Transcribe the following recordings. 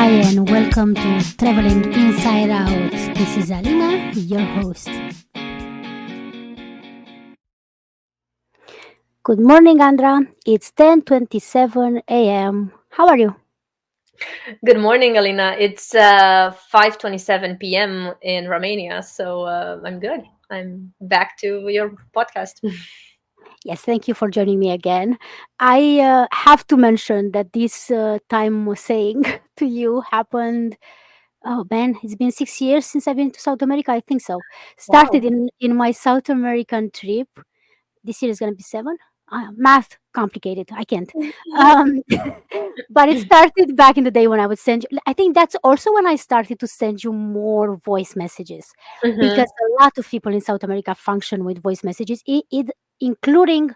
Hi, and welcome to Traveling Inside Out. This is Alina, your host. Good morning, Andra. It's 10:27 a.m. How are you? Good morning, Alina. It's 5:27 p.m. in Romania, so I'm good. I'm back to your podcast. Yes, thank you for joining me again. I have to mention that this time was saying to you happened. Oh man, it's been 6 years since I've been to South America. I think so. Started Wow. in my South American trip. This year is gonna be seven. Math complicated. I can't. Um, but it started back in the day when I would send you. I think that's also when I started to send you more voice messages Hmm. because a lot of people in South America function with voice messages, including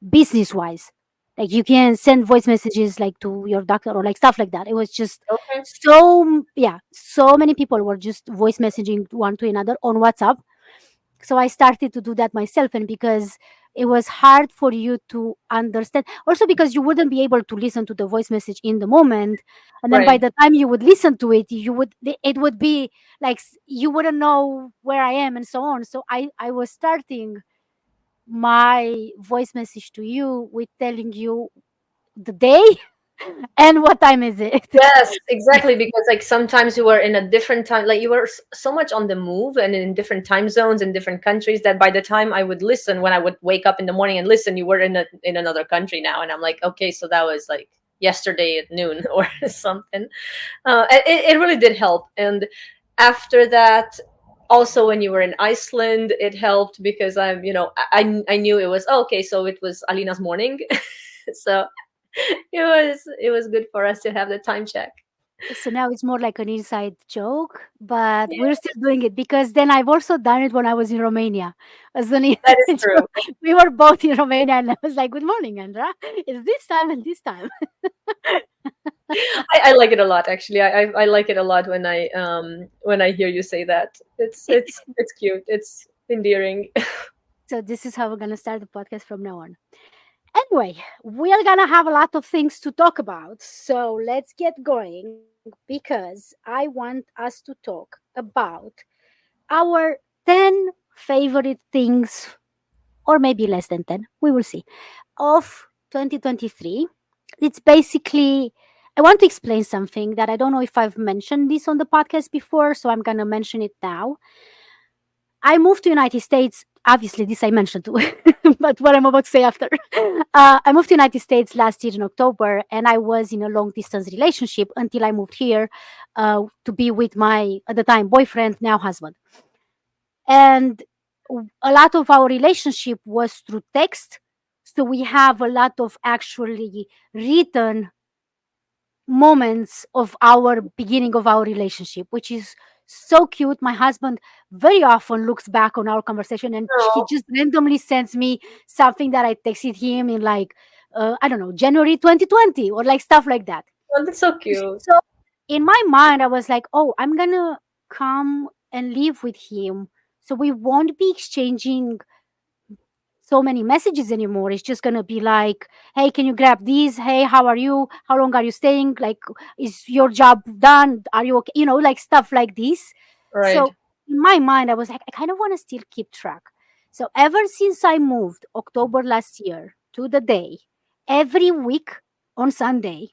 business wise. Like you can send voice messages like to your doctor or like stuff like that. It was just Okay. yeah, so many people were just voice messaging one to another on WhatsApp. So I started to do that myself, and because it was hard for you to understand, also because you wouldn't be able to listen to the voice message in the moment, and then by Right. the time you would listen to it, it would be like you wouldn't know where I am and so on. So I was starting my voice message to you with telling you the day and what time is it. Yes, exactly. Because like sometimes you were in a different time, like you were so much on the move and in different time zones in different countries that by the time I would listen, when I would wake up in the morning and listen, you were in another country now, and I'm like, okay, so that was like yesterday at noon or something. It really did help. And after that, also when you were in Iceland, it helped because I knew it was okay. So it was Alina's morning, so it was good for us to have the time check. So now it's more like an inside joke, but we're still doing it because then I've also done it when I was in Romania as an That is inside true. joke. We were both in Romania, and I was like, "Good morning, Andra. It's this time and this time." I like it a lot, actually. I like it a lot when I hear you say that. It's cute. It's endearing. So this is how we're gonna start the podcast from now on. Anyway, we are gonna have a lot of things to talk about. So let's get going because I want us to talk about our 10 favorite things, or maybe less than 10. We will see. Of 2023. It's basically, I want to explain something that I don't know if I've mentioned this on the podcast before, so I'm going to mention it now. I moved to United States. Obviously, this I mentioned too, but what I'm about to say after. I moved to United States last year in October, and I was in a long distance relationship until I moved here to be with my, at the time, boyfriend, now husband. And a lot of our relationship was through text, so we have a lot of actually written moments of our beginning of our relationship, which is so cute. My husband very often looks back on our conversation and he Oh, just randomly sends me something that I texted him in like I don't know, January 2020 or like stuff like that. oh, that's so cute. So in my mind, I was like, oh, I'm gonna come and live with him. So we won't be exchanging so many messages anymore. It's just gonna be like, hey, can you grab these? Hey, how are you? How long are you staying? Like, is your job done? Are you okay? Like stuff like this. Right. So in my mind, I was like, I kind of want to still keep track. So ever since I moved October last year to the day, every week on Sunday,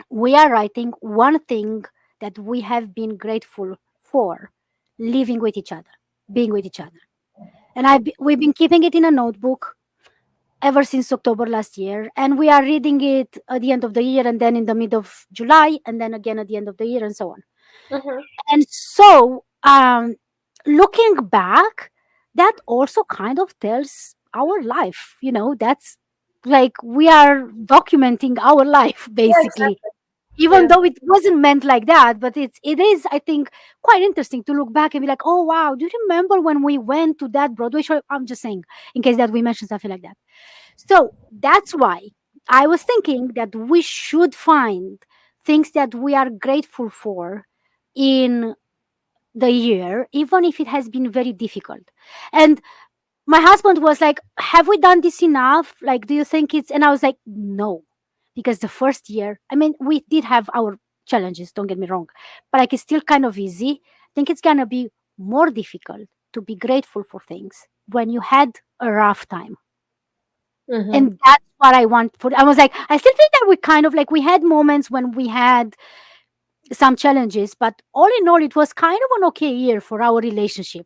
we are writing one thing that we have been grateful for living with each other, being with each other. And we've been keeping it in a notebook ever since October last year. And we are reading it at the end of the year and then in the mid of July and then again at the end of the year and so on. Hmm. And so, looking back, that also kind of tells our life, that's like we are documenting our life Yeah, basically, exactly. even Yeah. though it wasn't meant like that. But it is, I think, quite interesting to look back and be like, oh wow, do you remember when we went to that Broadway show? I'm just saying, in case that we mentioned something like that. So that's why I was thinking that we should find things that we are grateful for in the year, even if it has been very difficult. And my husband was like, have we done this enough? Like, do you think it's, and I was like, no, because the first year, I mean, we did have our challenges, don't get me wrong, but like it's still kind of easy. I think it's gonna be more difficult to be grateful for things when you had a rough time. Hmm. And that's what I want for. I was like, I still think that we kind of like we had moments when we had some challenges, but all in all, it was kind of an okay year for our relationship.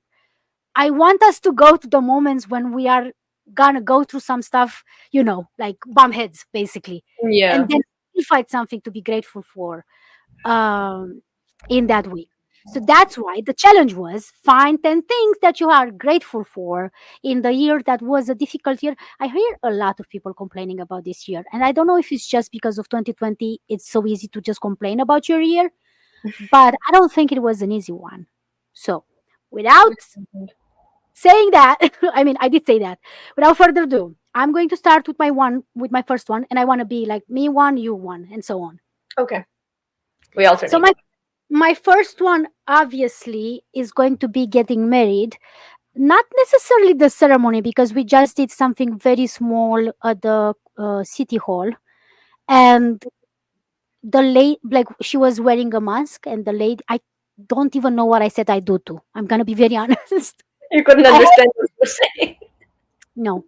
I want us to go to the moments when we are gonna go through some stuff, like bum heads, basically, and Yeah. then we find something to be grateful for um, in that week. So that's why the challenge was find 10 things that you are grateful for in the year that was a difficult year. I hear a lot of people complaining about this year, and I don't know if it's just because of 2020, it's so easy to just complain about your year, but I don't think it was an easy one. So, without saying that, I mean, I did say that. Without further ado, I'm going to start with my first one, and I want to be like me one, you one, and so on. Okay. We So alternate. my first one obviously is going to be getting married. Not necessarily the ceremony because we just did something very small at the city hall, and the lady, like, she was wearing a mask, and the lady, I don't even know what I said I do to. I'm gonna be very honest. You couldn't I understand what you were saying. No.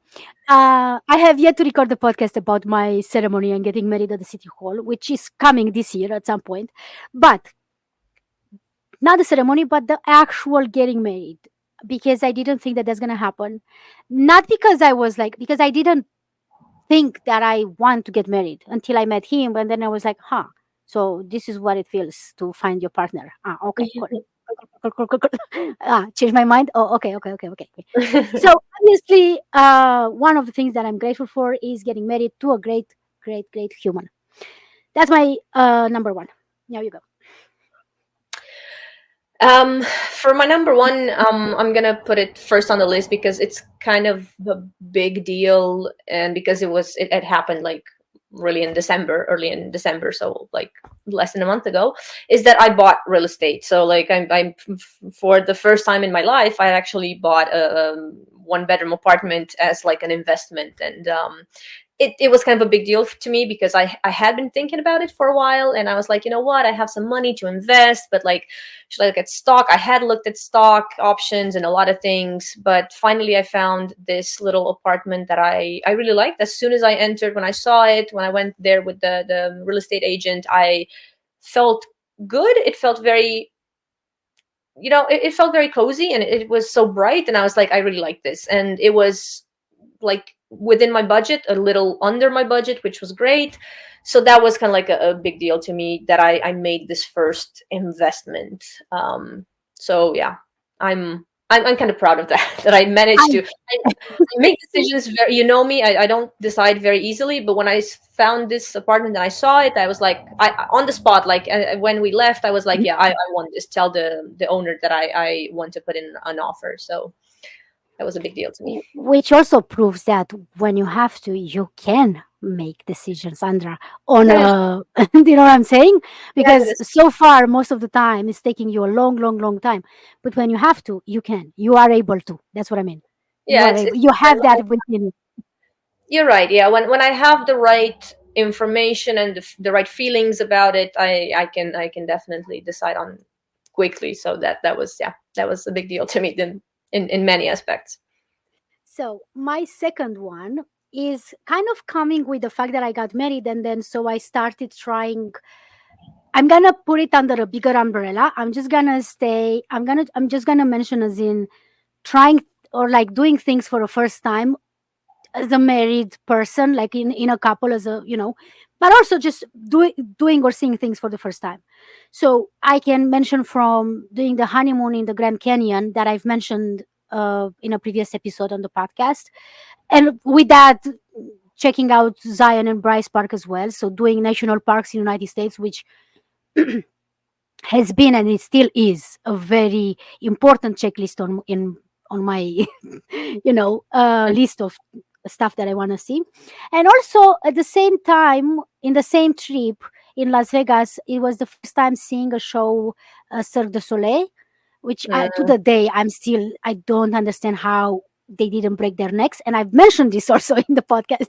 I have yet to record the podcast about my ceremony and getting married at the city hall, which is coming this year at some point. But not the ceremony, but the actual getting married, because I didn't think that that's gonna happen. Not because I was like, because I didn't think that I want to get married until I met him, and then I was like, huh. So this is what it feels to find your partner. Ah, okay, cool. Cool, cool, cool, cool. Change my mind. Oh, okay, okay, okay, okay. So obviously, one of the things that I'm grateful for is getting married to a great, great, great human. That's my number one. Now you go. For my number one, I'm gonna put it first on the list because it's kind of a big deal, and because it happened like really in December, early in December, so like less than a month ago, is that I bought real estate. So like for the first time in my life, I actually bought a one bedroom apartment as like an investment, and it was kind of a big deal to me because I had been thinking about it for a while, and I was like, you know what, I have some money to invest, but like, should I look at stock? I had looked at stock options and a lot of things, but finally I found this little apartment that I really liked. As soon as I entered, when I saw it, when I went there with the real estate agent, I felt good. It felt very, it felt very cozy, and it was so bright, and I was like, I really like this. And it was like within my budget, a little under my budget, which was great. So that was kind of like a big deal to me that I made this first investment. So yeah, I'm kind of proud of that that I managed to. I make decisions very. You know me, I don't decide very easily. But when I found this apartment and I saw it, I was like, on the spot. Like when we left, I was like, yeah, I want this. Tell the owner that I want to put in an offer. So that was a big deal to me. Which also proves that when you have to, you can make decisions, Andra. On Yeah, do you know what I'm saying? yes, it Because is. so far, most of the time, it's taking you a long, long, long time. But when you have to, you can. You are able to. That's what I mean. You Yeah, are able. You have that within you. you're right. Yeah, when I have the right information and the right feelings about it, I can definitely decide on quickly. So that was, yeah, that was a big deal to me then in many aspects. So my second one is kind of coming with the fact that I got married, and then so I started trying. I'm gonna put it under a bigger umbrella. I'm just gonna stay. I'm just gonna mention as in trying or like doing things for the first time as a married person, like in a couple, as a but also just doing or seeing things for the first time. So I can mention from doing the honeymoon in the Grand Canyon that I've mentioned in a previous episode on the podcast, and with that, checking out Zion and Bryce Park as well. So doing national parks in the United States, which has been and it still is a very important checklist on my list of stuff that I want to see. And also at the same time, in the same trip in Las Vegas, it was the first time seeing a show, Cirque du Soleil, which to Mm, the day I don't understand how they didn't break their necks, and I've mentioned this also in the podcast,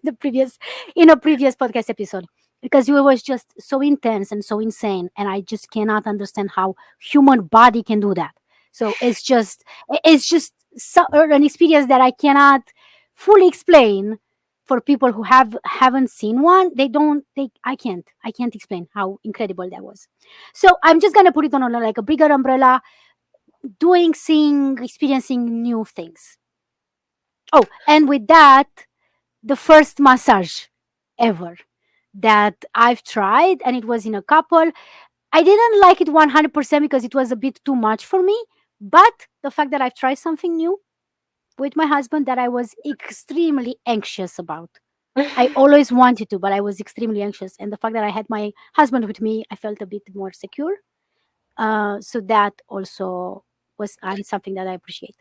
in a previous podcast episode. because it was just so intense and so insane, and I just cannot understand how human body can do that. So it's just an experience that I cannot fully explain. For people who haven't seen one, they I can't explain how incredible that was. So I'm just gonna put it on like a bigger umbrella, doing, seeing, experiencing new things. Oh, and with that, the first massage ever that I've tried, and it was in a couple. I didn't like it 100% because it was a bit too much for me. But the fact that I've tried something new with my husband that I was extremely anxious about. I always wanted to, but I was extremely anxious. And the fact that I had my husband with me, I felt a bit more secure. So that also was something that I appreciate.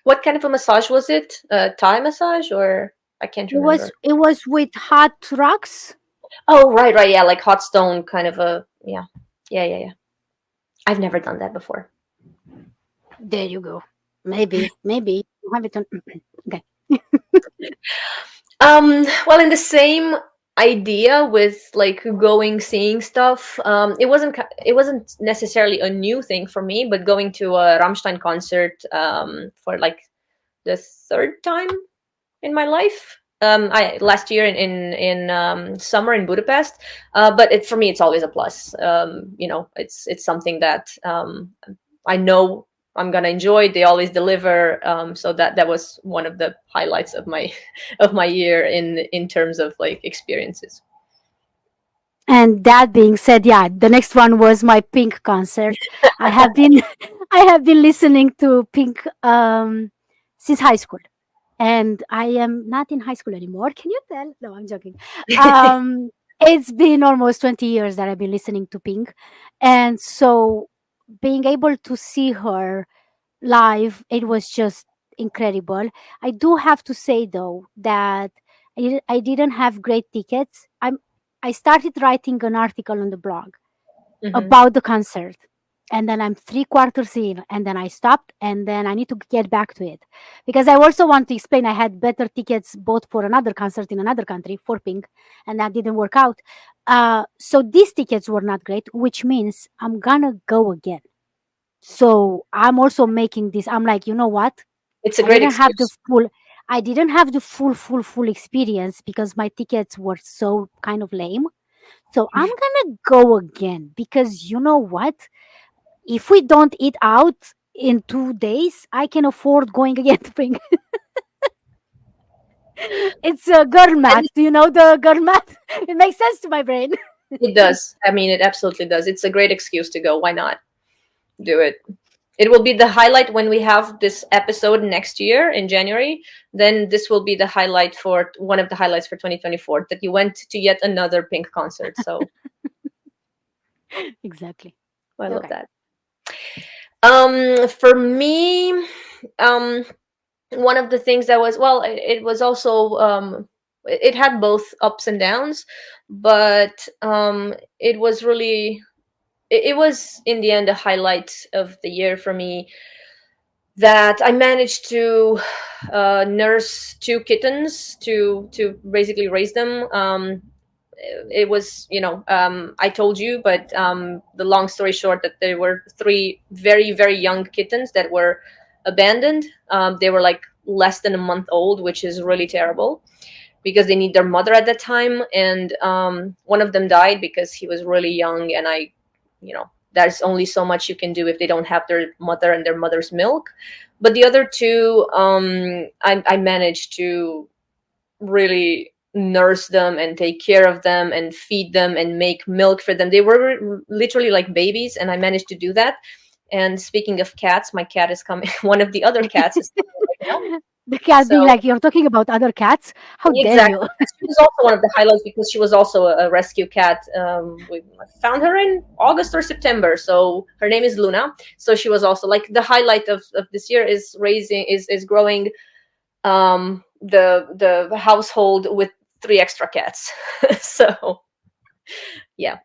What kind of a massage was it? Thai massage or I can't It was remember. it was with hot rocks. Oh, right, right, yeah, like hot stone kind of a yeah, yeah, yeah, yeah. I've never done that before. There you go. Maybe you have it on. Okay. Well, in the same idea with like going seeing stuff, it wasn't necessarily a new thing for me, but going to a Rammstein concert for like the third time in my life. I last year in summer in Budapest, but it for me it's always a plus. It's something that I know I'm gonna enjoy. They always deliver, so that was one of the highlights of my of my year in terms of like experiences. And that being said, yeah, the next one was my Pink concert. I have been I have been listening to Pink since high school. And I am not in high school anymore. Can you tell? No, I'm joking. It's been almost 20 years that I've been listening to Pink. And so being able to see her live, it was just incredible. I do have to say though that I didn't have great tickets. I started writing an article on the blog Hmm. about the concert, and then I'm three quarters in, and then I stopped, and then I need to get back to it because I also want to explain I had better tickets both for another concert in another country for Pink, and that didn't work out. So these tickets were not great, which means I'm gonna go again. So I'm also making this. I'm like, you know what? It's a I great didn't have the excuse. full. I didn't have the full experience because my tickets were so kind of lame. So I'm gonna go again because you know what? If we don't eat out in 2 days, I can afford going again to bring. It's a girl And math. Do you know the girl math? It makes sense to my brain. it does. I mean, it absolutely does. It's a great excuse to go. Why not do it? It will be the highlight when we have this episode next year in January. Then this will be the highlight for one of the highlights for 2024 that you went to yet another Pink concert. So Exactly. I love Okay. that. For me, um, one of the things that was well, it was also it had both ups and downs, but it was really it was in the end a highlight of the year for me that I managed to nurse two kittens to basically raise them. It was I told you, but the long story short that there were three very young kittens that were abandoned. They were like less than a month old, which is really terrible because they need their mother at that time, and one of them died because he was really young, and there's only so much you can do if they don't have their mother and their mother's milk. But the other two, I managed to really nurse them and take care of them and feed them and make milk for them. They were literally like babies, and I managed to do that. And speaking of cats, my cat is coming. One of the other cats is coming right now. The cat being So like, you're talking about other cats? How dare exactly. you? She was also one of the highlights because she was also a rescue cat. We found her in August or September. So her name is Luna. So she was also like the highlight of this year is growing the household with three extra cats. So yeah.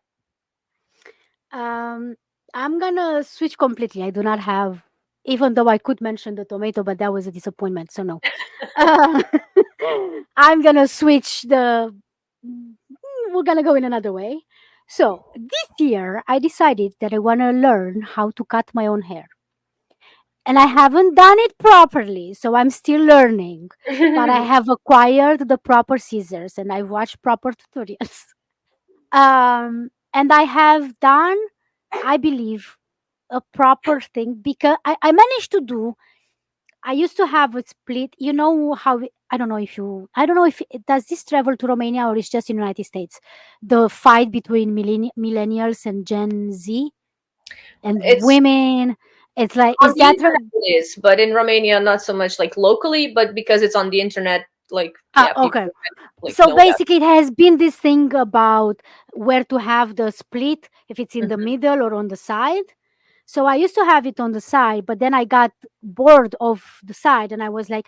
Um, I'm gonna switch completely. I do not have, even though I could mention the tomato, but that was a disappointment. So no. Uh, I'm gonna switch the we're gonna go in another way. So this year, I decided that I want to learn how to cut my own hair, and I haven't done it properly, so I'm still learning. But I have acquired the proper scissors, and I've watched proper tutorials. And I have done, I believe, a proper thing because I managed to do. I used to have a split. You know how I don't know if you. I don't know if does this travel to Romania or it's just in United States. The fight between millennials and Gen Z and It's women. It's like on is the that internet it is, but in Romania not so much like locally, but because it's on the internet, like yeah, okay? people like So know about basically, it has been this thing about where to have the split, if it's in it. the middle or on the side. So I used to have it on the side, but then I got bored of the side and I was like,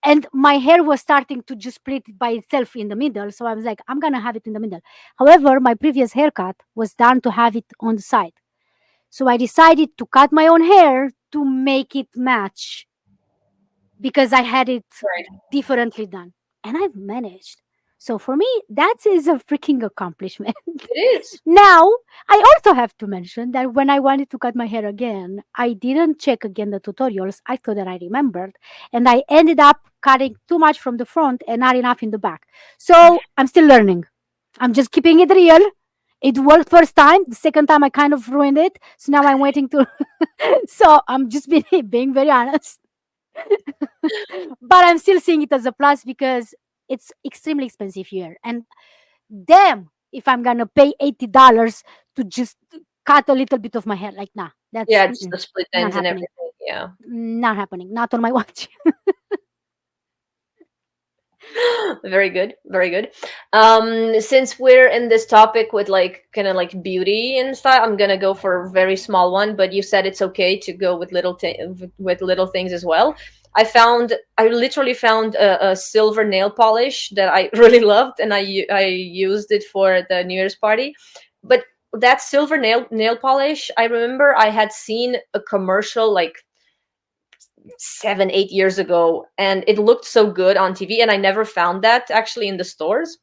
and my hair was starting to just split by itself in the middle. So I was like, I'm going to have it in the middle. However, my previous haircut was done to have it on the side. So I decided to cut my own hair to make it match because I had it Right. differently done. And I've managed. So for me, that is a freaking accomplishment. It is. Now, I also have to mention that when I wanted to cut my hair again, I didn't check again the tutorials. I thought that I remembered, and I ended up cutting too much from the front and not enough in the back. So I'm still learning. I'm just keeping it real. It worked first time. The second time, I kind of ruined it. So now I'm waiting to. So I'm just being very honest. But I'm still seeing it as a plus because it's extremely expensive here. And damn, if I'm gonna pay $80 to just cut a little bit of my hair, like nah, that's Yeah, it's the split not ends and happening. everything. Yeah. Not happening. Not on my watch. Very good, very good. Since we're in this topic with like kind of like beauty and stuff, I'm gonna go for a very small one, but you said it's okay to go with with little things as well. I literally found a silver nail polish that I really loved, and I used it for the New Year's party. But that silver nail polish, I remember I had seen a commercial like 7 8 years ago, and it looked so good on TV, and I never found that actually in the stores.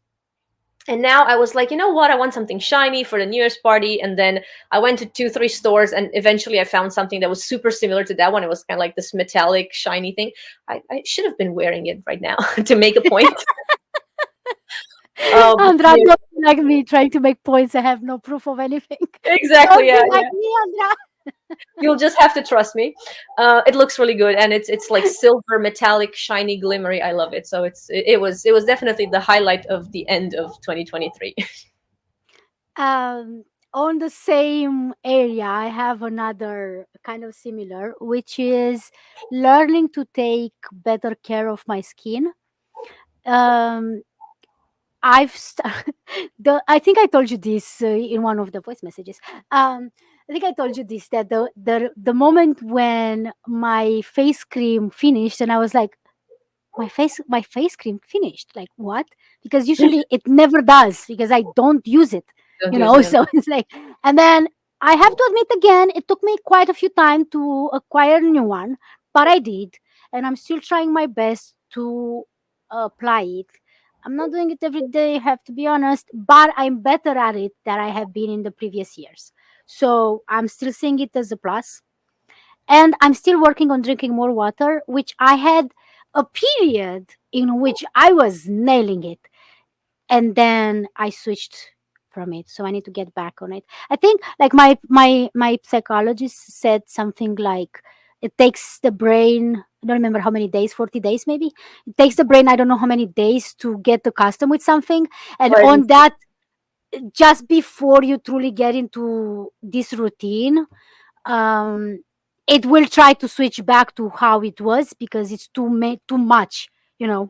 And now I was like, you know what, I want something shiny for the New Year's party. And then I went to 2 3 stores, and eventually I found something that was super similar to that one. It was kind of like this metallic shiny thing. I should have been wearing it right now to make a point. Andra, Yeah, don't be like me trying to make points. I have no proof of anything. exactly, Don't be yeah, like yeah. me, Andra. You'll just have to trust me. It looks really good, and it's like silver, metallic, shiny, glimmery. I love it. So it was definitely the highlight of the end of 2023. Um, on the same area, I have another kind of similar, which is learning to take better care of my skin. Um, the I think I told you this in one of the voice messages. I think I told you this that the moment when my face cream finished, and I was like, my face cream finished. Like what? Because usually it never does because I don't use it. Don't You use know, it. so it's like, and then I have to admit again, it took me quite a few time to acquire a new one, but I did, and I'm still trying my best to apply it. I'm not doing it every day, have to be honest, but I'm better at it than I have been in the previous years. So I'm still seeing it as a plus. And I'm still working on drinking more water, which I had a period in which I was nailing it. And then I switched from it. So I need to get back on it. I think like my psychologist said something like it takes the brain, I don't remember how many days, 40 days maybe. It takes the brain, I don't know how many days to get accustomed with something. And Right. on that, just before you truly get into this routine, um, it will try to switch back to how it was because it's too much, you know.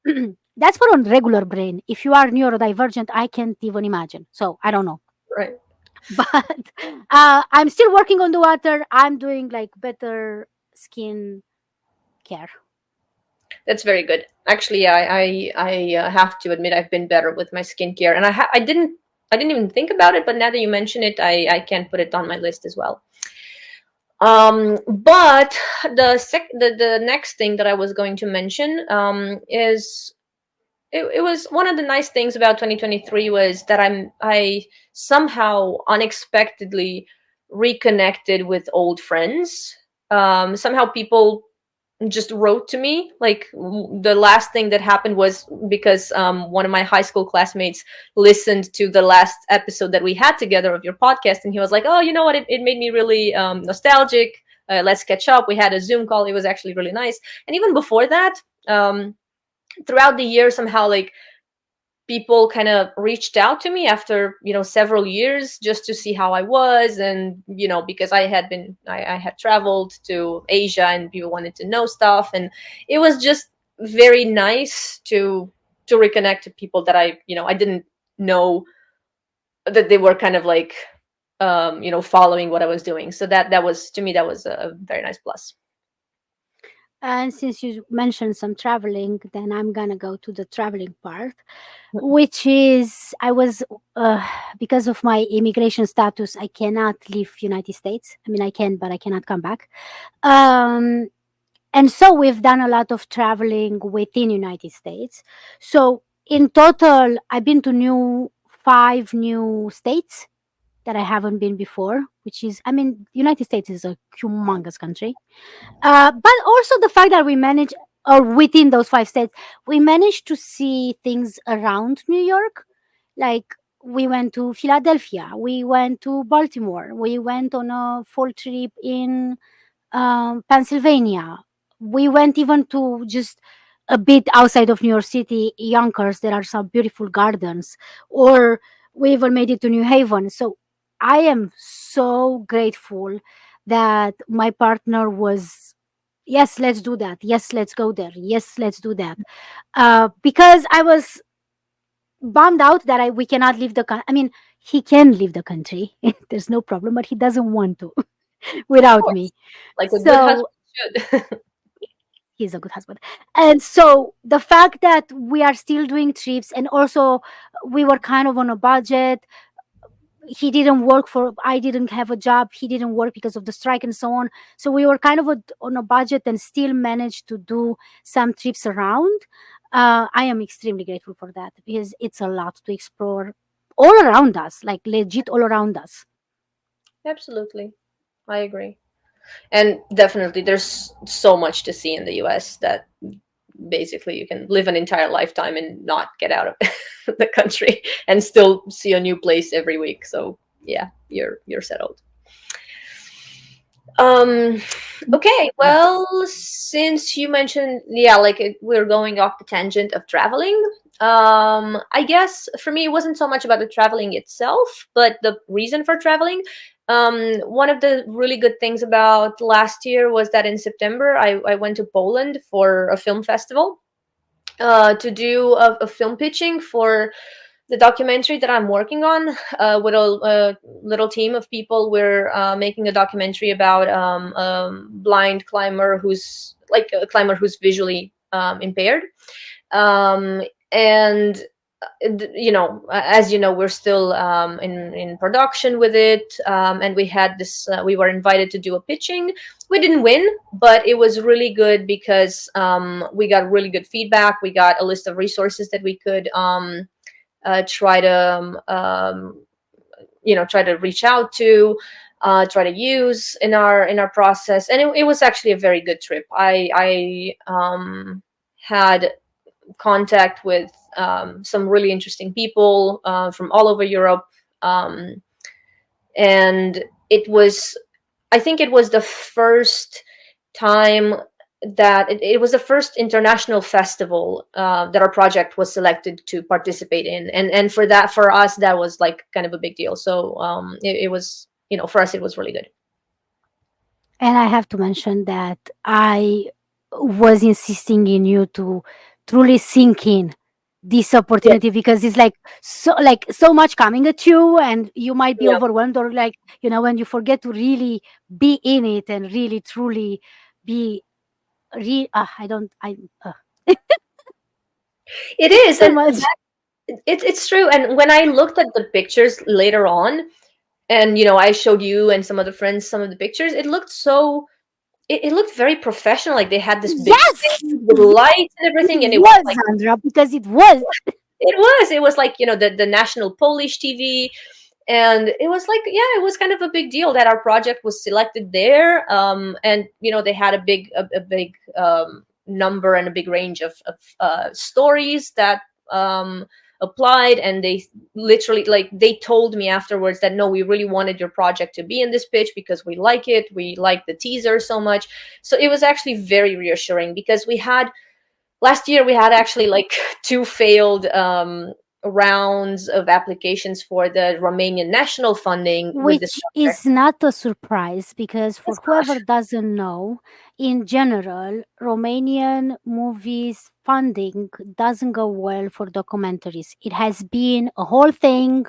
Mhm. That's for a regular brain. If you are neurodivergent, I can't even imagine. So I don't know. Right. But I'm still working on the water. I'm doing like better skin care. That's very good. Actually, yeah, I have to admit I've been better with my skincare, and I didn't even think about it, but now that you mention it, I can put it on my list as well. But the next thing that I was going to mention is it was one of the nice things about 2023 was that I somehow unexpectedly reconnected with old friends. Somehow people just wrote to me. Like the last thing that happened was because one of my high school classmates listened to the last episode that we had together of your podcast, and he was like, oh, you know what, it made me really nostalgic. Let's catch up. We had a Zoom call. It was actually really nice. And even before that, um, throughout the year, somehow like people kind of reached out to me after several years just to see how I was. And because I had traveled to Asia and people wanted to know stuff, and it was just very nice to reconnect to people that I didn't know that they were kind of like following what I was doing. So that was, to me, that was a very nice plus. And since you mentioned some traveling, then I'm gonna go to the traveling part, which is I was because of my immigration status, I cannot leave United States. I mean, I can, but I cannot come back. Um, and so we've done a lot of traveling within United States. So in total, I've been to new 5 new states that I haven't been before, which is, I mean, United States is a humongous country. But also the fact that we manage, or within those 5 states, we managed to see things around New York. Like we went to Philadelphia, we went to Baltimore, we went on a full trip in Pennsylvania. We went even to just a bit outside of New York City, Yonkers. There are some beautiful gardens, or we even made it to New Haven. So I am so grateful that my partner was, yes, let's do that. Yes, let's go there. Yes, let's do that. Because I was bummed out that we cannot leave the country. I mean, he can leave the country. There's no problem, but he doesn't want to Of without me. course, like a good husband So should. he's a good husband. And so the fact that we are still doing trips, and also we were kind of on a budget. He didn't work for, I didn't have a job, he didn't work because of the strike and so on. So we were kind of on a budget and still managed to do some trips around. I am extremely grateful for that because it's a lot to explore all around us, like legit all around us. Absolutely, I agree. And definitely there's so much to see in the US that basically you can live an entire lifetime and not get out of the country and still see a new place every week. So yeah, you're settled. um okay, well, since you mentioned, yeah, like we're going off the tangent of traveling, I guess for me it wasn't so much about the traveling itself but the reason for traveling. One of the really good things about last year was that in September I went to Poland for a film festival, to do a film pitching for the documentary that I'm working on, with a little team of people. We're making a documentary about a blind climber who's like a climber who's visually impaired. And as you know, we're still in production with it, and we had this. We were invited to do a pitching. We didn't win, but it was really good because we got really good feedback. We got a list of resources that we could try to try to reach out to, try to use in our process. And it was actually a very good trip. I had contact with some really interesting people from all over Europe, and I think it was the first time that it was the first international festival that our project was selected to participate in, and for us that was like kind of a big deal. So it was, for us it was really good. And I have to mention that I was insisting in you to truly sink in this Yeah, opportunity, because it's like so much coming at you and you might be yeah. overwhelmed, or like, when you forget to really be in it and really truly be I don't I It it's is, too and much. it's true. And when I looked at the pictures later on, and I showed you and some other friends some of the pictures, it looked so it looked very professional. Like they had this big Yes, stage with lights and it everything, and it was was, like Andra, because it was. it was like, the national Polish TV. And it was like, yeah, it was kind of a big deal that our project was selected there. And they had a big number and a big range of stories that um applied. And they literally, like, they told me afterwards that, no, we really wanted your project to be in this pitch because we like the teaser so much. So it was actually very reassuring, because last year we had actually like two failed rounds of applications for the Romanian national funding with this Which project. is not a surprise because, for It's whoever not. doesn't know, in general, Romanian movies funding doesn't go well for documentaries. It has been a whole thing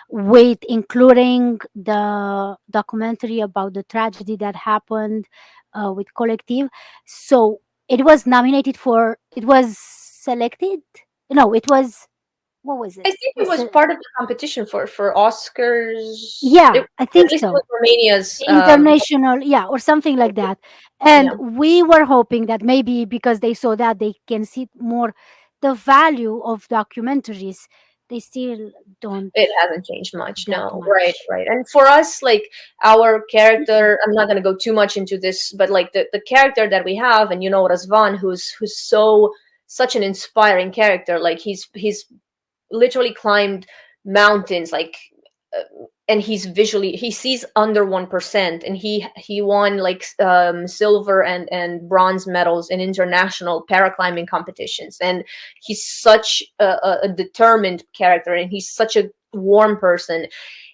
with including the documentary about the tragedy that happened with Collective. So it was selected. No, it was, what was I it? think it It's was a, part of the competition for Oscars. yeah, I Or think at least it so. was Romania's. International, yeah, or something like that. And Yeah, we were hoping that maybe because they saw that, they can see more the value of documentaries. They still don't it hasn't changed much. that No, right, much. right. And for us, like, our character, I'm not gonna go too much into this, but like the character that we have, and Razvan, who's such an inspiring character. Like, he's literally climbed mountains, like, and he sees under 1%, and he won like silver and bronze medals in international paraclimbing competitions. And he's such a determined character, and he's such a warm person.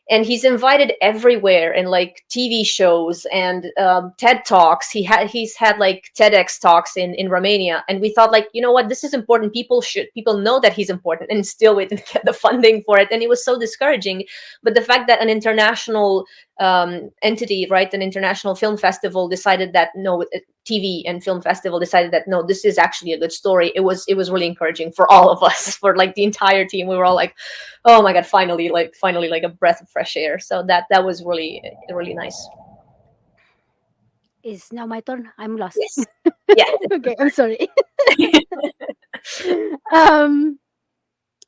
And he's invited everywhere in like TV shows and TED talks. He's had like TEDx talks in Romania, and we thought, like, you know what, this is important. People know that he's important, and still we didn't get the funding for it, and it was so discouraging. But the fact that an international entity, right, an international film festival decided that no, TV and film festival decided that no, this is actually a good story. It was really encouraging for all of us, for like the entire team. We were all like, oh my god, finally, like a breath of fresh air. So that was really, really nice. Is now my turn? I'm lost. Yes. Yeah. Okay, I'm sorry. um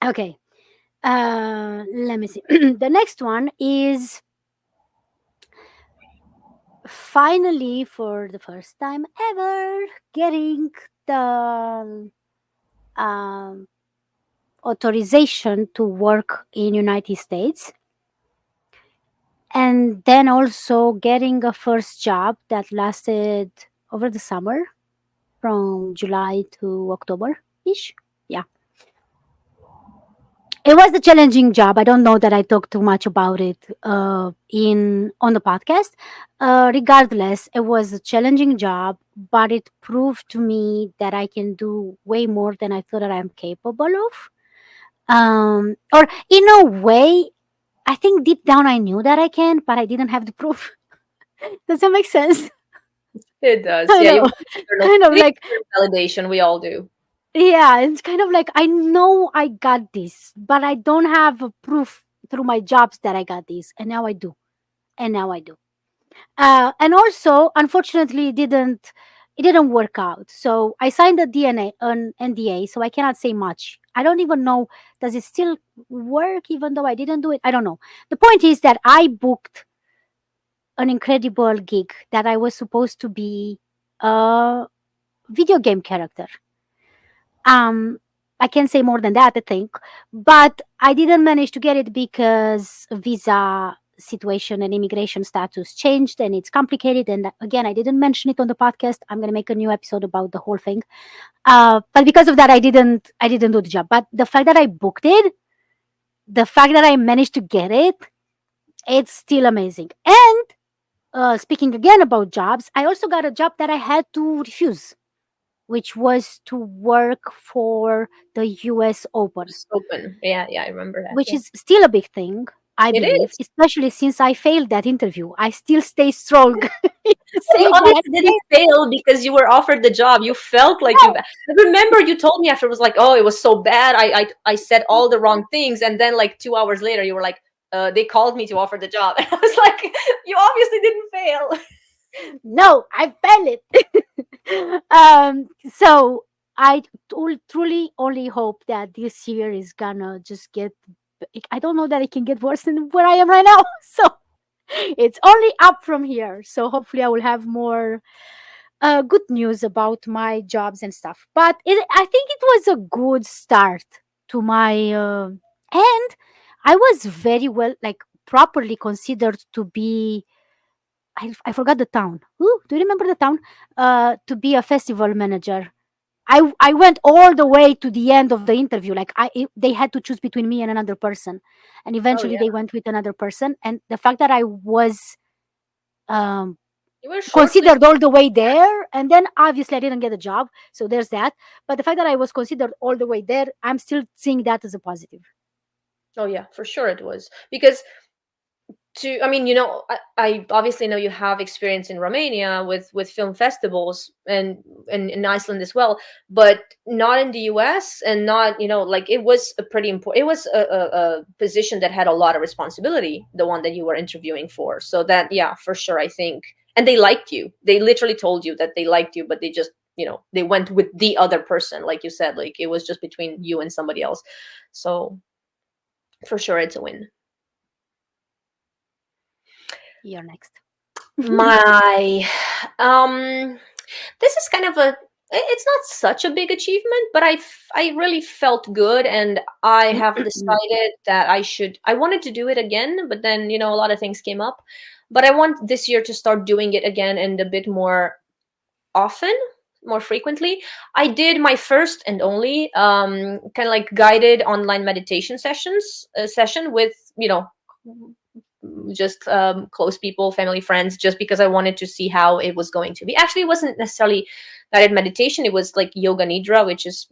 okay. Let me see. The next one is, finally, for the first time ever, getting the um, authorization to work in United States, and then also getting a first job that lasted over the summer from July to October ish. Yeah. It was a challenging job. I don't know that I talked too much about it in on the podcast. Regardless, it was a challenging job, but it proved to me that I can do way more than I thought that I'm capable of. Or in a way, I think deep down I knew that I can, but I didn't have the proof. Does that make sense? It does. I Yeah, you know. want external, Kind you of need like, external validation. We all do. yeah, it's kind of like, I know I got this, but I don't have a proof through my jobs that I got this, and now I do. And now I do. And also, unfortunately, it didn't work out. So I signed a DNA an NDA, so I cannot say much. I don't even know, does it still work even though I didn't do it. I don't know. The point is that I booked an incredible gig that I was supposed to be a video game character. Um, I can't say more than that, I think, but I didn't manage to get it because visa situation and immigration status changed, and it's complicated. And again, I didn't mention it on the podcast. I'm gonna make a new episode about the whole thing. But because of that, I didn't do the job. But the fact that I booked it, the fact that I managed to get it, it's still amazing. And speaking again about jobs, I also got a job that I had to refuse, which was to work for the US Open, Just open. Yeah, yeah, I remember that. which Yeah, is still a big thing, I it believe, is. especially since I failed that interview. I still stay strong Well, you saying that. obviously didn't fail because you were offered the job. You felt like you. No, I remember you told me after, it was like, oh, it was so bad. I said all the wrong things, and then like 2 hours later, you were like, they called me to offer the job, and I was like, you obviously didn't fail. No, I failed it. So I truly only hope that this year is gonna just get. I don't know that it can get worse than where I am right now. So it's only up from here. So hopefully I will have more good news about my jobs and stuff. But I think it was a good start to my and I was very well, like, properly considered to be. I forgot the town. Ooh, do you remember the town? To be a festival manager. I went all the way to the end of the interview. Like they had to choose between me and another person, and Oh eventually yeah, they went with another person. And the fact that I was um, you were considered shortlisted. all the way there, and then obviously I didn't get a job, so there's that. But the fact that I was considered all the way there, I'm still seeing that as a positive. Oh yeah, for sure it was because to I mean, I obviously know you have experience in Romania with film festivals and in Iceland as well, but not in the US and not, like it was a pretty important, it was a position that had a lot of responsibility, the one that you were interviewing for. So that, yeah, for sure, I think. And they liked you. They literally told you that they liked you, but they just, they went with the other person, like you said, like it was just between you and somebody else. So for sure it's a win. You're next. My this is kind of it's not such a big achievement, but I really felt good, and I have decided that I wanted to do it again, but then, a lot of things came up. But I want this year to start doing it again and a bit more often, more frequently. I did my first and only kind of like guided online meditation session with, just close people, family, friends, just because I wanted to see how it was going to be. Actually, it wasn't necessarily guided meditation, it was like yoga nidra, which is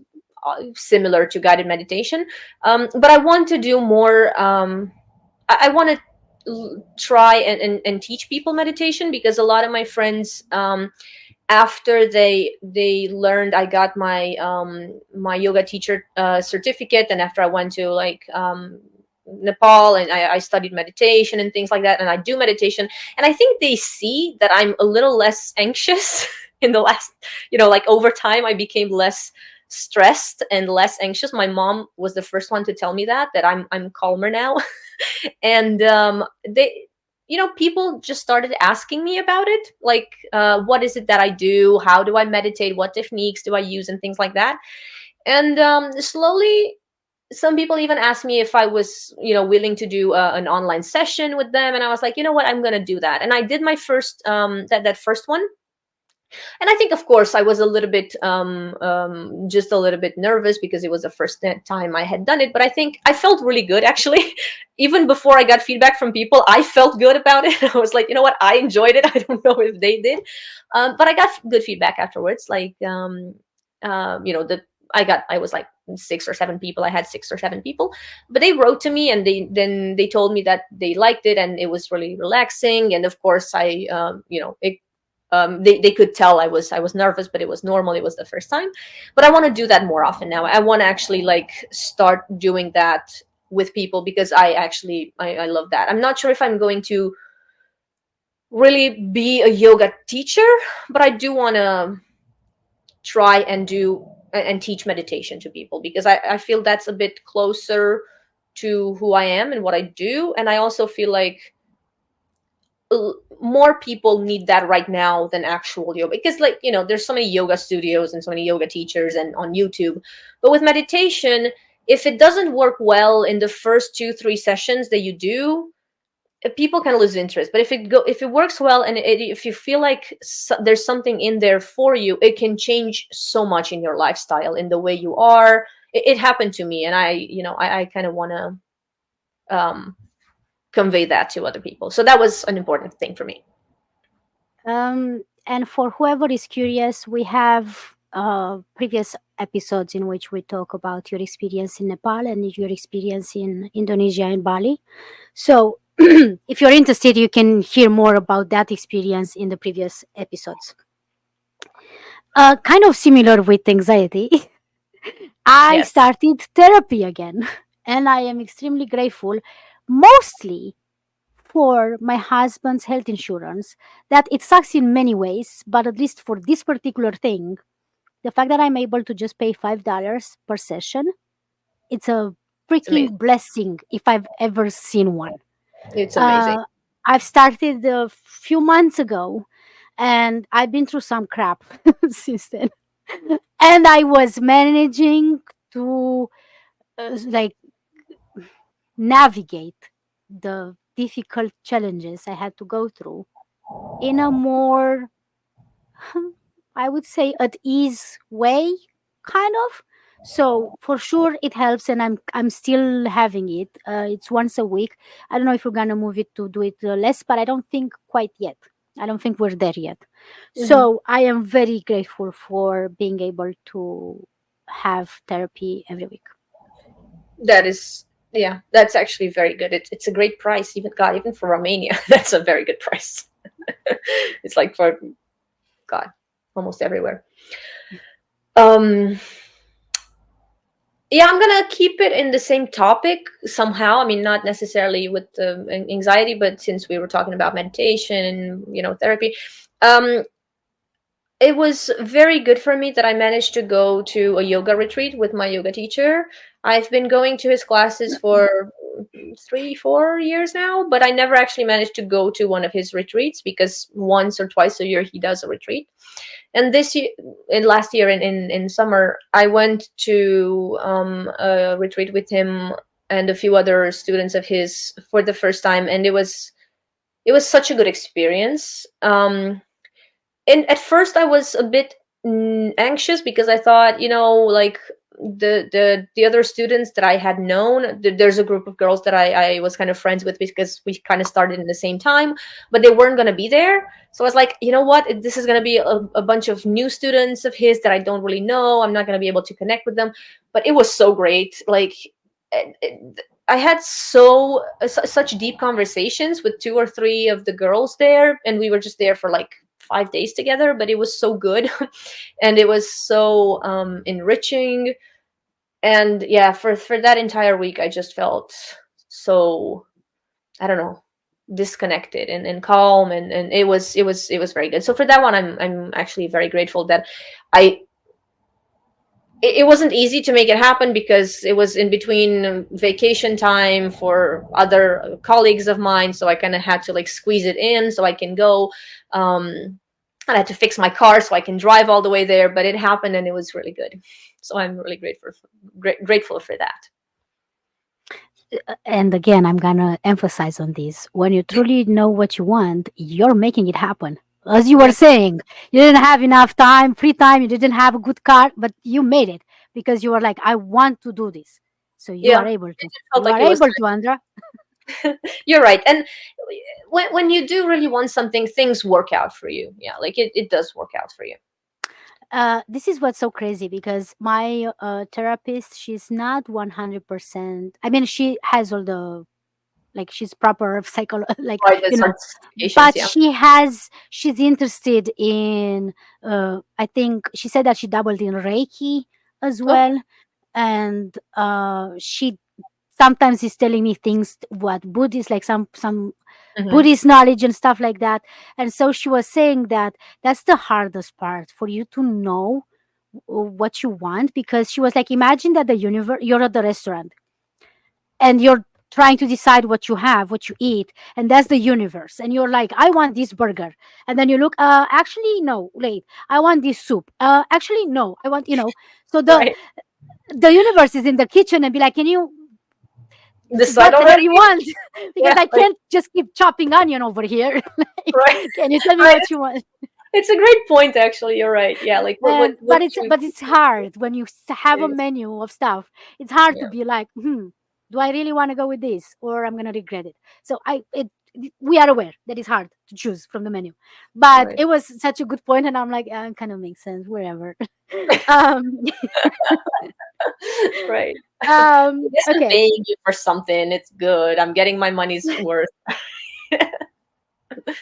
similar to guided meditation. But I want to do more. I want to try and teach people meditation, because a lot of my friends, after they learned, I got my yoga teacher certificate, and after I went to like Nepal, and I studied meditation and things like that, and I do meditation, and I think they see that I'm a little less anxious in the last, like over time I became less stressed and less anxious. My mom was the first one to tell me that I'm calmer now. And they, people just started asking me about it, like, what is it that I do, how do I meditate, what techniques do I use, and things like that. And slowly, some people even asked me if I was, willing to do an online session with them, and I was like, you know what, I'm gonna do that. And I did my first that first one. And I think, of course, I was a little bit just a little bit nervous, because it was the first time I had done it, but I think I felt really good, actually. Even before I got feedback from people, I felt good about it. I was like, you know what, I enjoyed it. I don't know if they did, but I got good feedback afterwards, like, the I was like 6 or 7 people. I had 6 or 7 people, but they wrote to me, and they told me that they liked it, and it was really relaxing. And of course, they could tell I was nervous, but it was normal. It was the first time. But I want to do that more often now. I want to actually like start doing that with people, because I love that. I'm not sure if I'm going to really be a yoga teacher, but I do want to try and do and teach meditation to people, because I feel that's a bit closer to who I am and what I do. And I also feel like more people need that right now than actual yoga, because, like, there's so many yoga studios and so many yoga teachers and on YouTube. But with meditation, if it doesn't work well in the first 2-3 sessions that you do, people can lose interest. But if it works well, and if you feel like there's something in there for you, it can change so much in your lifestyle, in the way you are. It happened to me, and I kind of want to convey that to other people. So that was an important thing for me. And for whoever is curious, we have previous episodes in which we talk about your experience in Nepal and your experience in Indonesia and Bali. So, if you're interested, you can hear more about that experience in the previous episodes. Kind of similar with anxiety, I Yes. started therapy again, and I am extremely grateful, mostly for my husband's health insurance that it sucks in many ways, but at least for this particular thing, the fact that I'm able to just pay $5 per session, it's a It's amazing. freaking blessing if I've ever seen one. It's amazing. Uh, I've started a few months ago, and I've been through some crap since then. And I was managing to like navigate the difficult challenges I had to go through in a more, I would say, at ease way, kind of. So for sure it helps, and I'm still having it. It's once a week. I don't know if we're gonna move it to do it less, but I don't think quite yet. I don't think we're there yet. Hmm. So I am very grateful for being able to have therapy every week. That is, yeah, that's actually very good. It's a great price. Even God, even for Romania, that's a very good price. It's like for God, almost everywhere. Um, yeah, I'm gonna keep it in the same topic somehow. I mean, not necessarily with the anxiety, but since we were talking about meditation and therapy, um, it was very good for me that I managed to go to a yoga retreat with my yoga teacher. I've been going to his classes for 3, 4 years now, but I never actually managed to go to one of his retreats because once or twice a year he does a retreat. And this year, in last year in summer, I went to a retreat with him and a few other students of his for the first time, and it was such a good experience. And at first I was a bit anxious because I thought, like the other students that I had known, there's a group of girls that I was kind of friends with because we kind of started in the same time, but they weren't going to be there. So I was like, you know what, this is going to be a bunch of new students of his that I don't really know. I'm not going to be able to connect with them. But it was so great. Like I had such deep conversations with 2 or 3 of the girls there, and we were just there for like 5 days together, but it was so good. And it was so enriching. And yeah, for that entire week I just felt so, I don't know, disconnected and calm, and it was very good. So for that one, I'm actually very grateful that I it wasn't easy to make it happen because it was in between vacation time for other colleagues of mine, so I kind of had to like squeeze it in so I can go. I had to fix my car so I can drive all the way there, but it happened and it was really good. So I'm really grateful for that. And again, I'm gonna emphasize on this. When you truly know what you want, you're making it happen. As you were Yeah, saying, you didn't have enough time, free time, you didn't have a good car, but you made it because you were like, I want to do this. So you yeah, are able to. it felt You like are it was able to, Andra. time. You're right. And when you do really want something, things work out for you. Yeah, like it does work out for you. This is what's so crazy because my therapist, she's not 100%. I mean, she has all the, like, she's proper psycho, like, Right, the certifications, but yeah. she's interested in, I think she said that she dabbled in Reiki as Okay. well. And she sometimes is telling me things what Buddhist, like some Hmm. Buddhist knowledge and stuff like that. And so she was saying that that's the hardest part for you to know what you want, because she was like, imagine that the universe, you're at the restaurant and you're trying to decide what you have, what you eat, and that's the universe. And you're like, I want this burger. And then you look, actually, no, wait, I want this soup. Actually, no, I want, so Right. the universe is in the kitchen and be like, can you, Decide what the hell already. you want? Because Yeah, I like can't just keep chopping onion over here. Like, right. can you tell me Right. what you want? It's a great point, actually. You're right. Yeah, like And what you but it's hard when you have a is. menu of stuff. It's hard to Yeah, be like, do I really want to go with this, or I'm gonna regret it? So we are aware that it's hard to choose from the menu, but right. it was such a good point, and I'm like, it kind of makes sense, wherever. um, Right. This is okay. paying you for something. It's good. I'm getting my money's worth.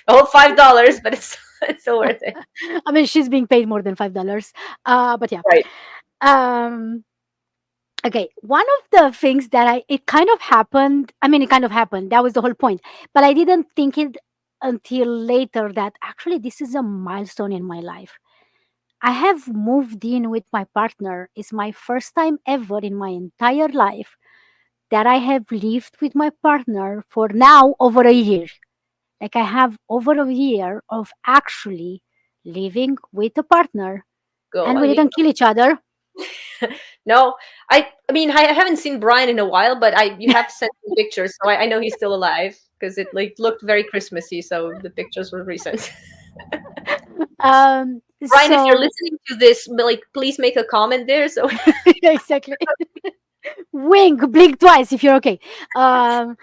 Oh, $5, but it's it's still worth it. I mean, she's being paid more than $5. But yeah. Right. Um, Okay, one of the things that it kind of happened. I mean, it kind of happened. That was the whole point. But I didn't think it until later that actually this is a milestone in my life. I have moved in with my partner. It's my first time ever in my entire life that I have lived with my partner for now over a year. Like I have over a year of actually living with a partner, Go, and we Alina. didn't kill each other. No, I mean I haven't seen Brian in a while, but I you have sent me pictures, so I know he's still alive because it like looked very Christmassy, so the pictures were recent. Brian, if you're So listening to this, like please make a comment there. So exactly. Wink, blink twice if you're okay. No,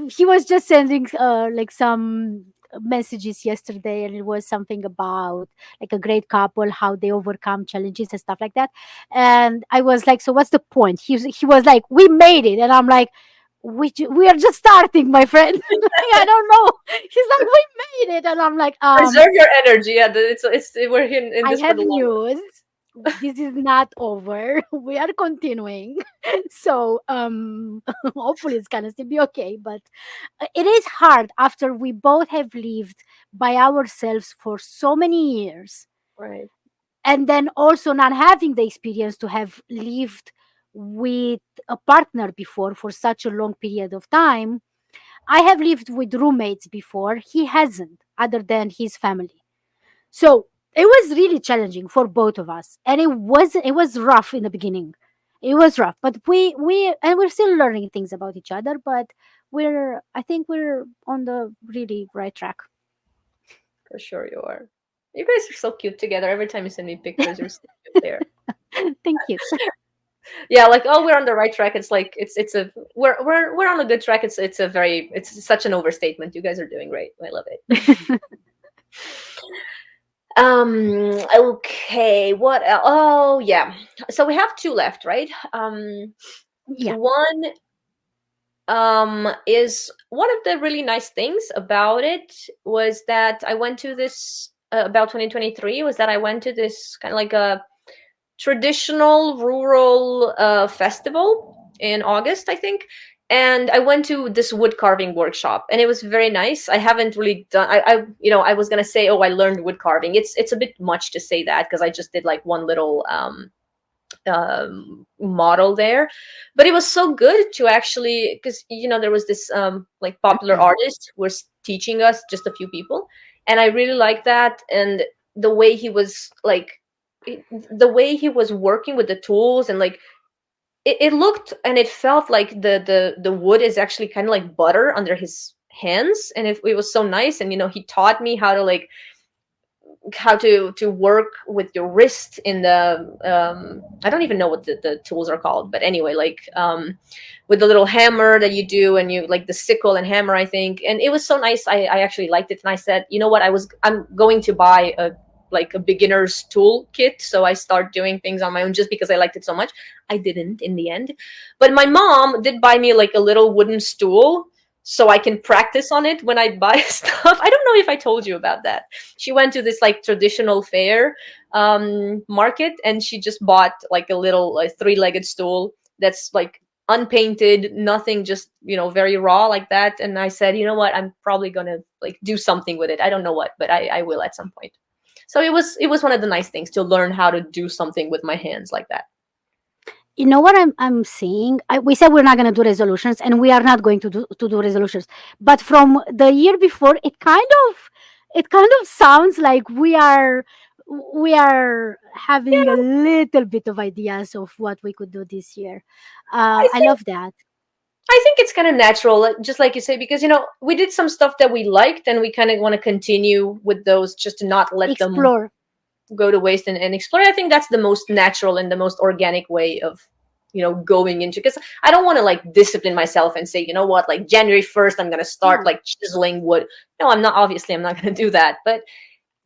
he was just sending like some messages yesterday, and it was something about like a great couple, how they overcome challenges and stuff like that. And I was like, so what's the point? He was like, we made it, and I'm like, we are just starting, my friend. Like, I don't know. He's like, we made it, and I'm like, preserve your energy. Yeah, it's we're in I this for have the long run. news. This is not over. We are continuing. So hopefully it's gonna still be okay. But it is hard after we both have lived by ourselves for so many years, Right, and then also not having the experience to have lived with a partner before for such a long period of time. I have lived with roommates before. He hasn't, other than his family. So it was really challenging for both of us, and it was rough in the beginning. It was rough, but we're still learning things about each other. But I think we're on the really right track. for sure you are. You guys are so cute together. Every time you send me pictures, you're so cute there. Thank you. Yeah, like oh, we're on the right track. It's like it's a we're on a good track. It's a very it's such an overstatement. You guys are doing great. I love it. Okay, what oh yeah. So we have two left, right? Yeah. One is one of the really nice things about it was that I went to this about 2023 was that I went to this kind of like a traditional rural festival in August, I think. And I went to this wood carving workshop, and it was very nice. I haven't really done. I was gonna say, oh, I learned wood carving. It's a bit much to say that because I just did like one little model there, but it was so good to actually because there was this like popular artist who was teaching us just a few people, and I really liked that and the way he was like the way he was working with the tools and like it looked and it felt like the wood is actually kind of like butter under his hands, and it was so nice. And he taught me how to like how to work with your wrist in the I don't even know what the tools are called, but anyway, like with the little hammer that you do and you like the sickle and hammer, I think. And it was so nice. I actually liked it, and I said, you know what, I'm going to buy a like a beginner's tool kit, so I start doing things on my own just because I liked it so much. I didn't in the end, but my mom did buy me like a little wooden stool so I can practice on it when I buy stuff. I don't know if I told you about that. She went to this like traditional fair market, and she just bought like a little like, three-legged stool that's like unpainted, nothing, just very raw like that. And I said, you know what, I'm probably gonna like do something with it. I don't know what, but I will at some point. So it was one of the nice things to learn how to do something with my hands like that. You know what I'm seeing? We said we're not going to do resolutions, and we are not going to do resolutions. But from the year before, it kind of sounds like we are having a Yeah, little bit of ideas of what we could do this year. I I think love that. I think it's kind of natural, just like you say, because we did some stuff that we liked, and we kind of want to continue with those, just to not let them Explore. go to waste and explore. I think that's the most natural and the most organic way of going into, because I don't want to like discipline myself and say, you know what, like January 1st I'm going to start No, like chiseling wood. No, I'm not, obviously I'm not going to do that, but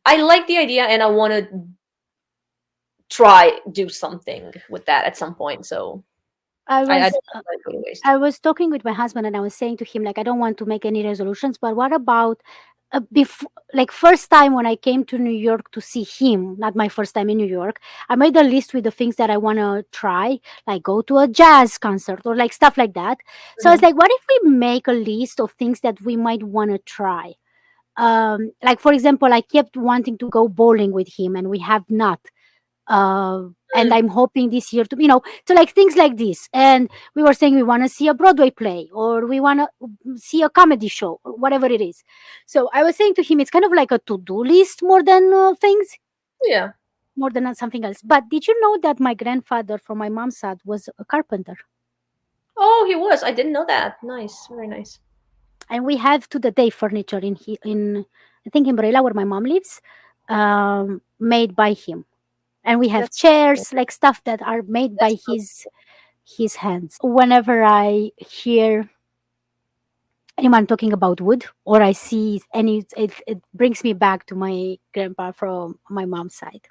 I like the idea and I want to try do something with that at some point. So I I was don't let it go to waste. I was talking with my husband, and I was saying to him like, I don't want to make any resolutions, but what about like first time when I came to New York to see him, not my first time in New York, I made a list with the things that I want to try, like go to a jazz concert or like stuff like that. So I was Mhm. like, what if we make a list of things that we might want to try? Like for example, I kept wanting to go bowling with him, and we have not. And Mm. I'm hoping this year to, so like things like this. And we were saying we want to see a Broadway play, or we want to see a comedy show, or whatever it is. So I was saying to him, it's kind of like a to-do list more than things, Yeah. more than something else. But did you know that my grandfather from my mom's side was a carpenter? Oh, he was. I didn't know that. Nice. Very nice. And we have to the day furniture in I think in Brela where my mom lives, made by him. And we have That's chairs, like stuff that are made by that's so his hands. Whenever I hear anyone talking about wood, or I see any, it brings me back to my grandpa from my mom's side.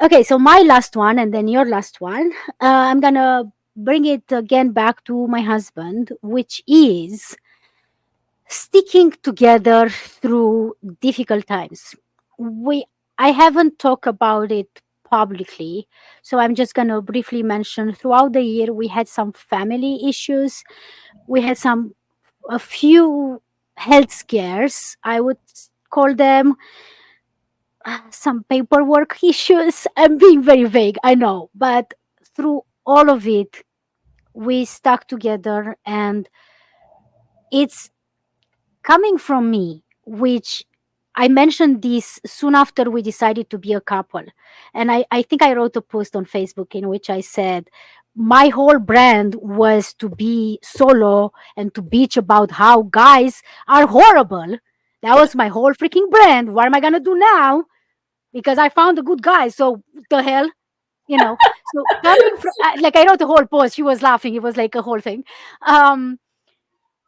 Okay, so my last one, and then your last one. I'm gonna bring it again back to my husband, which is sticking together through difficult times. We I haven't talked about it publicly, so I'm just going to briefly mention throughout the year we had some family issues. We had a few health scares. I would call them some paperwork issues. I'm being very vague, I know, but through all of it we stuck together, and it's coming from me, which I mentioned this soon after we decided to be a couple. And I think I wrote a post on Facebook in which I said, my whole brand was to be solo and to bitch about how guys are horrible. That was my whole freaking brand. What am I going to do now? Because I found a good guy. So, the hell? So coming from, like, I wrote the whole post. She was laughing. It was like a whole thing. Um,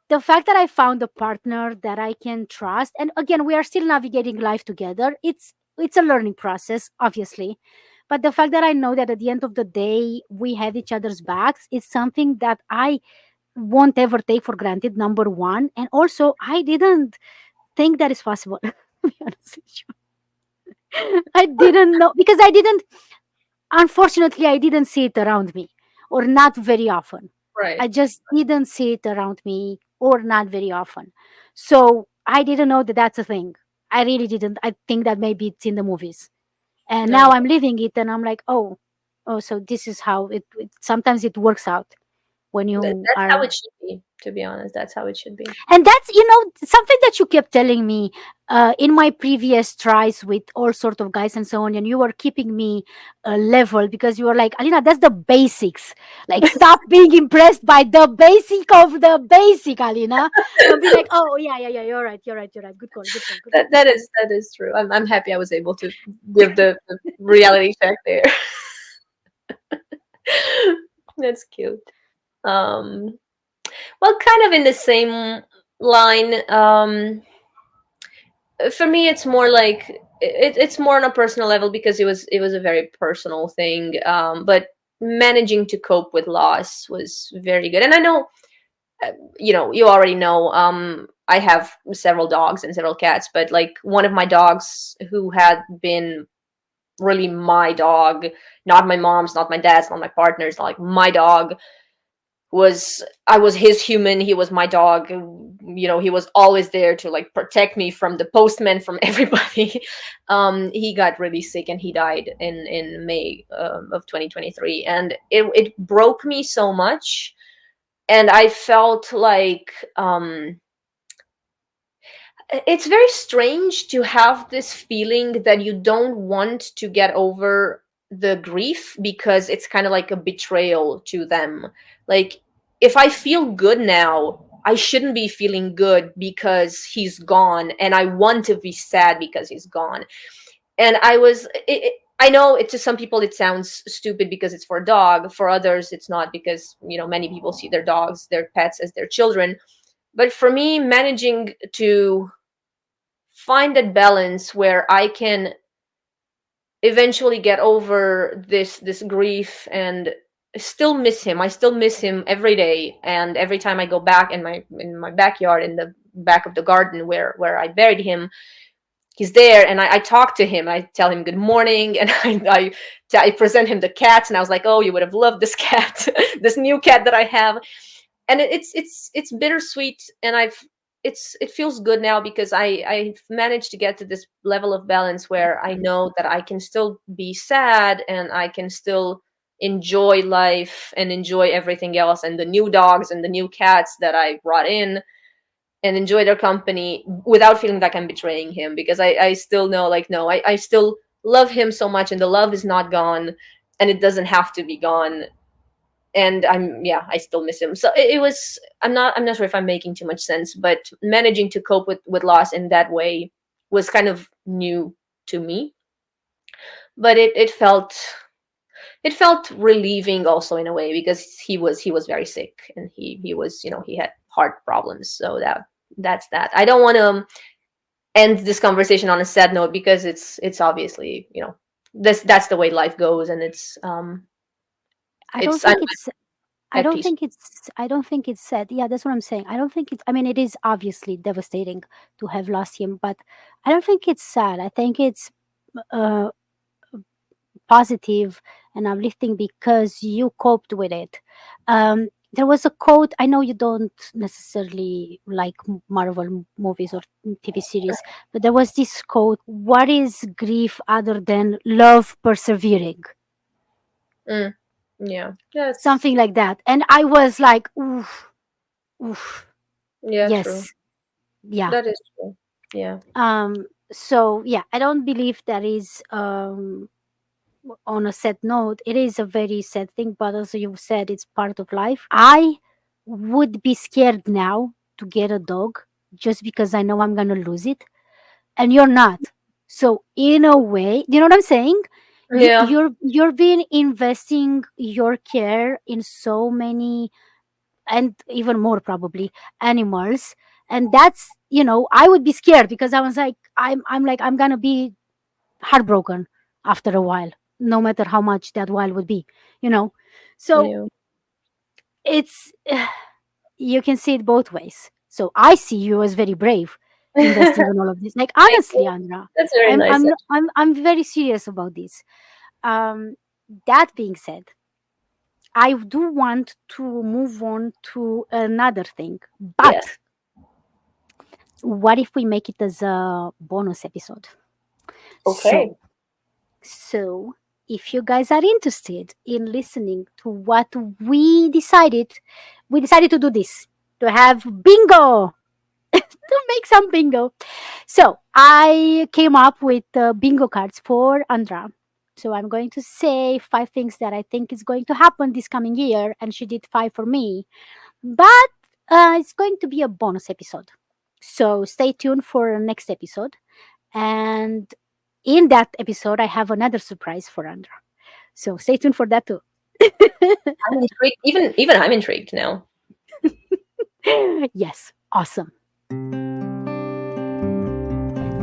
the fact that I found a partner that I can trust, and again, we are still navigating life together. It's a learning process, obviously, but the fact that I know that at the end of the day we have each other's backs is something that I won't ever take for granted. Number one, and also I didn't think that is possible. To be honest with you, I didn't know because I didn't. Unfortunately, I didn't see it around me, or not very often. I right. just didn't see it around me, or not very often. So I didn't know that that's a thing. I really didn't. I think that maybe it's in the movies. And now No. I'm living it, and I'm like, oh, so this is how sometimes it works out when you That's how are. it should be, to be honest. That's how it should be. And that's, something that you kept telling me in my previous tries with all sort of guys and so on, and you were keeping me level because you were like, Alina, that's the basics. Like, stop being impressed by the basic of the basic, Alina. And I'll be like, oh, yeah, yeah, yeah, you're right. Good call, good call, good call, That good that call. is that is true. I'm happy I was able to give the reality check there. That's cute. Um, well, kind of in the same line. For me, it's more like it's more on a personal level because it was a very personal thing. But managing to cope with loss was very good, and I know you already know. I have several dogs and several cats, but like one of my dogs who had been really my dog, not my mom's, not my dad's, not my partner's, like my dog was I was his human, he was my dog. He was always there to like protect me from the postman, from everybody. He got really sick and he died in May of 2023, and it broke me so much, and I felt like it's very strange to have this feeling that you don't want to get over the grief because it's kind of like a betrayal to them. Like, if I feel good now, I shouldn't be feeling good because he's gone, and I want to be sad because he's gone. And I know it to some people it sounds stupid because it's for a dog. For others, it's not, because many people see their dogs, their pets, as their children. But for me, managing to find that balance where I can eventually get over this grief and still miss him. I still miss him every day, and every time I go back in my backyard, in the back of the garden where I buried him. He's there, and I talk to him. I tell him good morning, and I present him the cats, and I was like, oh, you would have loved this cat, this new cat that I have. And it's bittersweet, and it feels good now because I've managed to get to this level of balance where I know that I can still be sad, and I can still enjoy life and enjoy everything else, and the new dogs and the new cats that I brought in, and enjoy their company without feeling like I'm betraying him, because I still know, like, no, I still love him so much, and the love is not gone, and it doesn't have to be gone. And I still miss him. So it was, I'm not sure if I'm making too much sense, but managing to cope with loss in that way was kind of new to me. But it felt relieving also in a way, because he was very sick, and he was, he had heart problems. So that's that. I don't want to end this conversation on a sad note, because it's obviously, that's the way life goes, and I don't I'm think it's I at don't peace. think it's I don't think it's sad. Yeah, that's what I'm saying. I don't think it's I mean it is obviously devastating to have lost him, but I don't think it's sad. I think it's uh positive and uplifting because you coped with it. There was a quote. I know you don't necessarily like Marvel movies or TV series, but there was this quote: "What is grief other than love persevering?" Mm, yeah, that's Something like that. And I was like, "Oof, oof, yeah, true. yes, yeah." That is true. Yeah. So yeah, I don't believe that is on a sad note. It is a very sad thing, but as you said, it's part of life. I would be scared now to get a dog just because I know I'm gonna lose it, and you're not. So in a way, you know what I'm saying? Yeah. You're been investing your care in so many, and even more probably, animals, and that's, I would be scared because I was like, I'm like, I'm gonna be heartbroken after a while, no matter how much that while would be, you know. So Yeah. it's you can see it both ways. So I see you as very brave, Thank investing in all of this. Like honestly, you. Andra, That's very I'm nice. I'm I'm very serious about this. Um, that being said, I do want to move on to another thing, Yes. but what if we make it as a bonus episode? Okay. So, if you guys are interested in listening to what we decided to do this, to have bingo, to make some bingo. So, I came up with bingo cards for Andra. So, I'm going to say 5 things that I think is going to happen this coming year, and she did 5 for me. But it's going to be a bonus episode. So, stay tuned for next episode. And in that episode, I have another surprise for Andra. So stay tuned for that too. I'm intrigued. Even I'm intrigued now. Yes, awesome.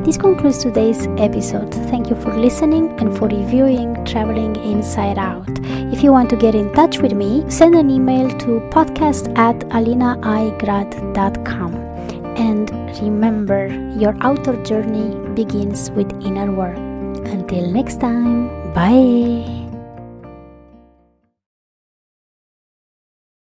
This concludes today's episode. Thank you for listening and for reviewing Traveling Inside Out. If you want to get in touch with me, send an email to podcast@alinaigrad.com. And remember, your outer journey begins with inner work. Until next time, bye.